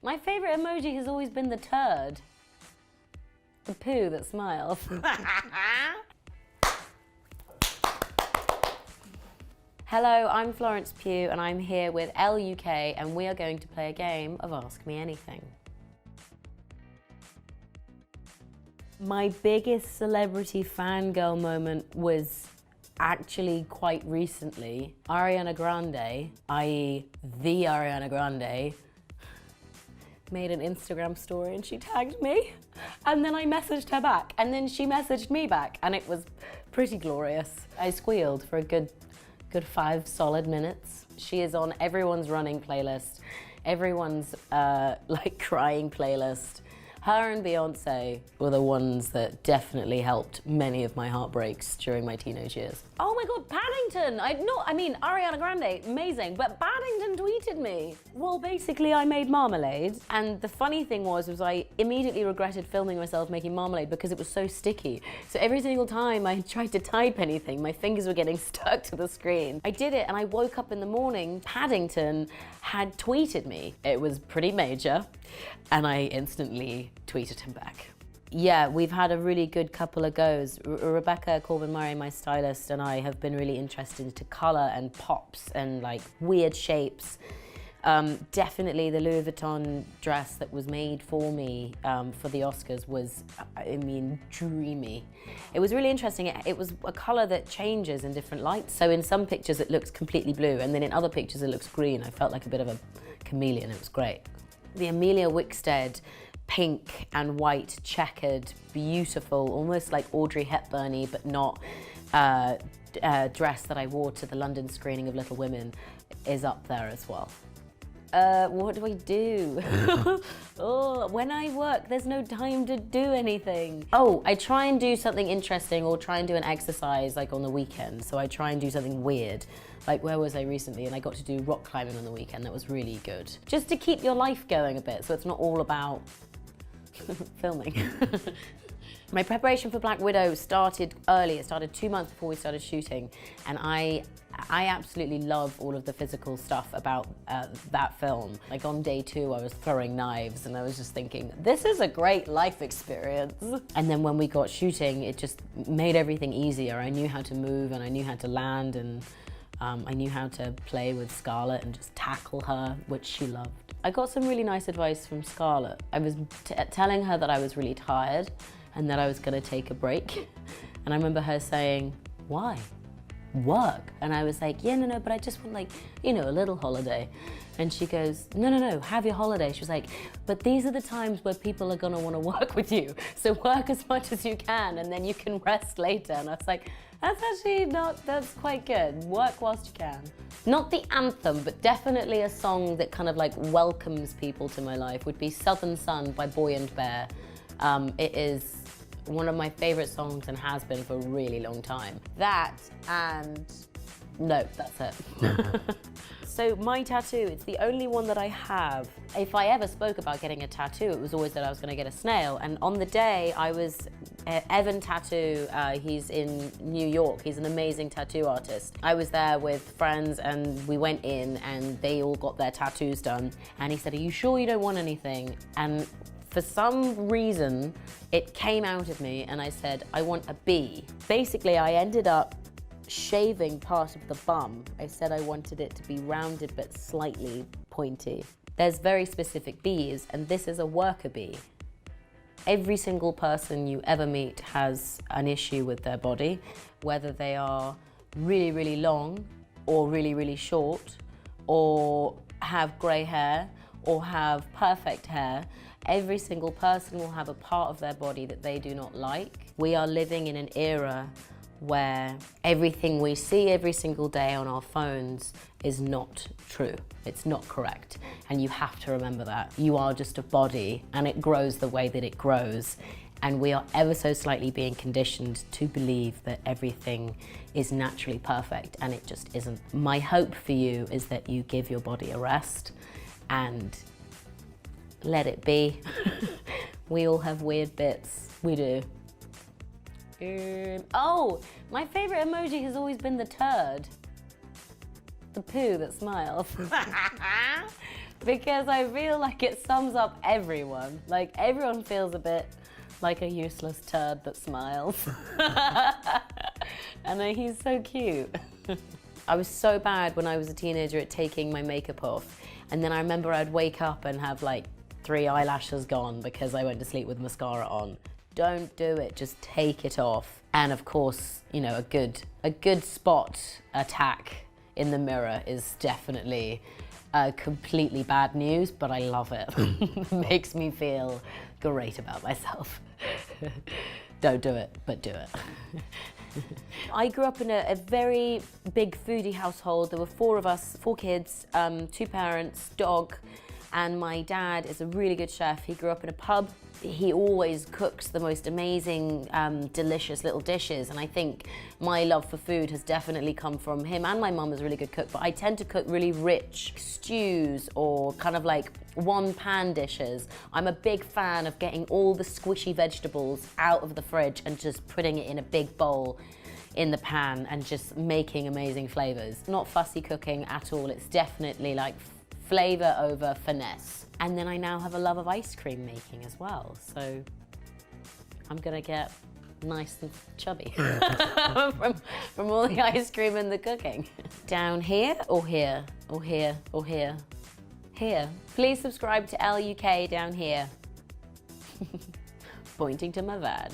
My favourite emoji has always been the turd. The poo that smiles. Hello, I'm Florence Pugh and I'm here with ELLE UK and we are going to play a game of Ask Me Anything. My biggest celebrity fangirl moment was actually quite recently. Ariana Grande, i.e. the Ariana Grande, made an Instagram story and she tagged me. And then I messaged her back and then she messaged me back and it was pretty glorious. I squealed for a good 5 solid minutes. She is on everyone's running playlist, everyone's like crying playlist. Her and Beyonce were the ones that definitely helped many of my heartbreaks during my teenage years. Oh my God, Paddington! I mean, Ariana Grande, amazing, but Paddington tweeted me. Well, basically I made marmalade, and the funny thing was I immediately regretted filming myself making marmalade because it was so sticky. So every single time I tried to type anything, my fingers were getting stuck to the screen. I did it and I woke up in the morning, Paddington had tweeted me. It was pretty major, and I instantly tweeted him back. Yeah, we've had a really good couple of goes. Rebecca Corbin-Murray, my stylist, and I have been really interested into colour and pops and like weird shapes. Definitely the Louis Vuitton dress that was made for me for the Oscars was, I mean, dreamy. It was really interesting. It was a colour that changes in different lights. So in some pictures it looks completely blue and then in other pictures it looks green. I felt like a bit of a chameleon. It was great. The Amelia Wickstead pink and white checkered, beautiful, almost like Audrey Hepburn-y, but not dress that I wore to the London screening of Little Women is up there as well. What do I do? Oh, when I work, there's no time to do anything. Oh, I try and do something interesting or try and do an exercise like on the weekend. So I try and do something weird. Like where was I recently? And I got to do rock climbing on the weekend. That was really good. Just to keep your life going a bit so it's not all about filming. My preparation for Black Widow started early. It started 2 months before we started shooting. And I absolutely love all of the physical stuff about that film. Like on day 2, I was throwing knives and I was just thinking, this is a great life experience. And then when we got shooting, it just made everything easier. I knew how to move and I knew how to land and I knew how to play with Scarlett and just tackle her, which she loved. I got some really nice advice from Scarlett. I was telling her that I was really tired and that I was gonna take a break. And I remember her saying, why? Work? And I was like, yeah, no, but I just want like, you know, a little holiday. And she goes, no, have your holiday. She was like, but these are the times where people are gonna wanna work with you. So work as much as you can and then you can rest later. And I was like, that's quite good. Work whilst you can. Not the anthem, but definitely a song that kind of like welcomes people to my life would be Southern Sun by Boy and Bear. It is one of my favorite songs and has been for a really long time. That and no, that's it. So my tattoo, it's the only one that I have. If I ever spoke about getting a tattoo, it was always that I was gonna get a snail. And on the day I was, Evan Tattoo, he's in New York. He's an amazing tattoo artist. I was there with friends and we went in and they all got their tattoos done. And he said, are you sure you don't want anything? And for some reason, it came out of me and I said, I want a bee. Basically, I ended up shaving part of the bum. I said I wanted it to be rounded but slightly pointy. There's very specific bees and this is a worker bee. Every single person you ever meet has an issue with their body, whether they are really, really long or really, really short, or have grey hair or have perfect hair. Every single person will have a part of their body that they do not like. We are living in an era where everything we see every single day on our phones is not true. It's not correct. And you have to remember that. You are just a body and it grows the way that it grows. And we are ever so slightly being conditioned to believe that everything is naturally perfect and it just isn't. My hope for you is that you give your body a rest and let it be. We all have weird bits. We do. Oh, my favorite emoji has always been the turd. The poo that smiles. because I feel like it sums up everyone. Like, everyone feels a bit like a useless turd that smiles. And he's so cute. I was so bad when I was a teenager at taking my makeup off. And then I remember I'd wake up and have like 3 eyelashes gone because I went to sleep with mascara on. Don't do it, just take it off. And of course, you know, a good spot attack in the mirror is definitely completely bad news, but I love it. It makes me feel great about myself. Don't do it, but do it. I grew up in a very big foodie household. There were 4 of us, 4 kids, 2 parents, dog, and my dad is a really good chef. He grew up in a pub. He always cooks the most amazing, delicious little dishes, and I think my love for food has definitely come from him, and my mum is a really good cook, but I tend to cook really rich stews or kind of like one-pan dishes. I'm a big fan of getting all the squishy vegetables out of the fridge and just putting it in a big bowl in the pan and just making amazing flavors. Not fussy cooking at all, it's definitely like flavor over finesse. And then I now have a love of ice cream making as well, so I'm gonna get nice and chubby from all the ice cream and the cooking. Down here or here or here or here? Here. Please subscribe to ELLE UK down here. Pointing to my vag.